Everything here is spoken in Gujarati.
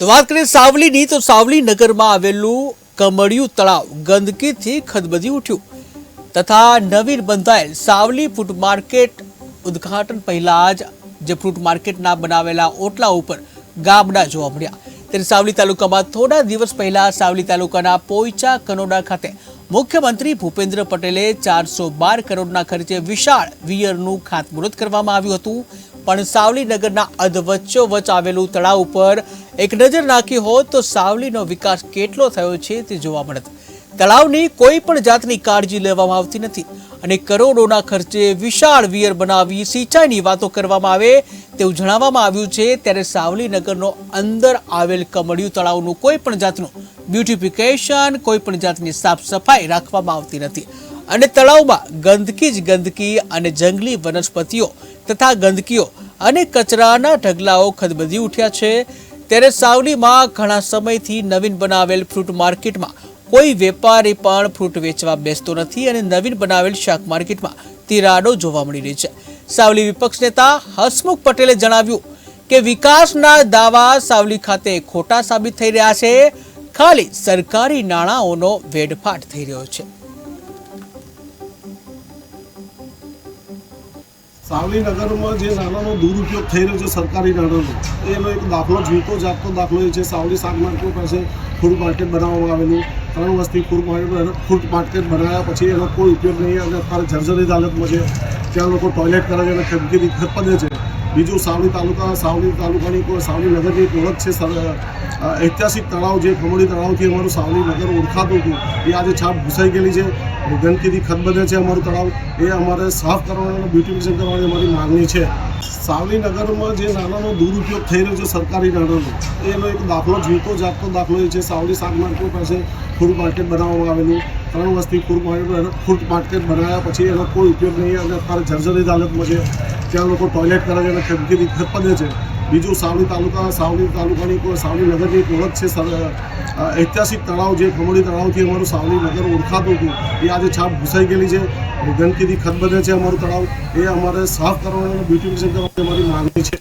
તો વાત કરીએ સાવલીની તો સાવલી નગરમાં આવેલું કમળિયું તળાવ ગંદકીથી ખદબદી ઉઠ્યું તથા નવીન બંધાયેલ સાવલી ફૂડ માર્કેટ ઉદ્ઘાટન પહેલા જ જે ફ્રૂટ માર્કેટના બનાવેલા ઓટલા ઉપર ગાબડા જોવા મળ્યા। ત્યારે સાવલી તાલુકામાં થોડા દિવસ પહેલા સાવલી તાલુકાના પોઈચા કનોડા ખાતે મુખ્યમંત્રી ભૂપેન્દ્ર પટેલે 412 કરોડના ખર્ચે વિશાળ વીયરનું ખાતમુહૂર્ત કરવામાં આવ્યું હતું। પણ સાવલી નગરના અધવચ્ચોવચ આવેલું તળાવ ઉપર એક નજર નાખી હોત તો સાવલીનો વિકાસ કેટલો થયો છે તે જોવા મળત। તળાવની કોઈ પણ જાતની કાળજી લેવામાં આવતી નથી અને કરોડોના ખર્ચે વિશાળ વીયર બનાવી સિંચાઈની વાતો કરવામાં આવે તેવું જણાવવામાં આવ્યું છે। ત્યારે સાવલી નગરનો અંદર આવેલ કમળિયું તળાવનું કોઈ પણ જાતનું બ્યુટિફિકેશન, કોઈ પણ જાતની સાફ સફાઈ રાખવામાં આવતી નથી અને તળાવમાં ગંદકી જ ગંદકી અને જંગલી વનસ્પતિઓ તથા ગંદકીઓ અને કચરાના ઢગલાઓ ખદબદી ઉઠ્યા છે। ત્યારે સાવલીમાં ઘણા સમયથી નવીન બનાવેલ ફ્રૂટ માર્કેટમાં કોઈ વેપારી પણ ફ્રૂટ વેચવા બેસતો નથી અને નવીન બનાવેલ શાક માર્કેટમાં તિરાડો જોવા મળી રહી છે। સાવલી વિપક્ષ નેતા હસમુખ પટેલે જણાવ્યું કે વિકાસના દાવા સાવલી ખાતે ખોટા સાબિત થઈ રહ્યા છે, ખાલી સરકારી નાણાંઓનો વેડફાટ થઈ રહ્યો છે। સાવલી નગરમાં જે નાણાંનો દુરુપયોગ થઈ રહ્યો છે સરકારી નાણાંનો, એનો એક દાખલો જીવતો જાગતો દાખલો એ છે સાવલી શાક માર્કેટ પાસે ફૂડ માર્કેટ બનાવવામાં આવેલું। 3 વર્ષથી ફૂડ માર્કેટ બનાવ્યા પછી એનો કોઈ ઉપયોગ નહીં અને અત્યારે જર્જરિત હાલતમાં છે। ત્યાં લોકો ટોયલેટ કરે છે અને ગંદકી ખદબદે છે। બીજું સાવલી તાલુકાની સાવલી નગરની એક ઓળખ છે, ઐતિહાસિક તળાવ જે કમળી તળાવથી અમારું સાવલી નગર ઓળખાતું હતું એ આજે છાપ ઘૂસાઈ ગયેલી છે। ગંદકીથી ખદબદે છે અમારું તળાવ, એ અમારે સાફ કરવાનું, બ્યુટિફિકેશન કરવાની અમારી માગણી છે। સાવલી નગરમાં જે નાણાંનો દુરુપયોગ થઈ રહ્યો છે સરકારી નાણાંનો, એનો એક દાખલો જીવતો જાગતો દાખલો એ છે સાવલી શાક માર્કેટ પાસે ફૂડ માર્કેટ બનાવવામાં આવેલું। 3 વર્ષથી ફૂડ માર્કેટ બનાવ્યા પછી એનો કોઈ ઉપયોગ નહીં અને અત્યારે જર્જરિત હાલતમાં છે। ત્યાં લોકો ટોયલેટ કરે છે અને ગંદકી ખદબદે છે। બીજું સાવલી તાલુકાની સાવલી નગરની એક ઓળખ છે, ઐતિહાસિક તળાવ જે કમળી તળાવથી અમારું સાવલી નગર ઓળખાતું હતું એ આજે છાપ ઘૂસાઈ ગયેલી છે। ગંદકીથી ખદબદે છે અમારું તળાવ, એ અમારે સાફ કરવાનું, બ્યુટિફિકેશન કરવાની અમારી માગણી છે।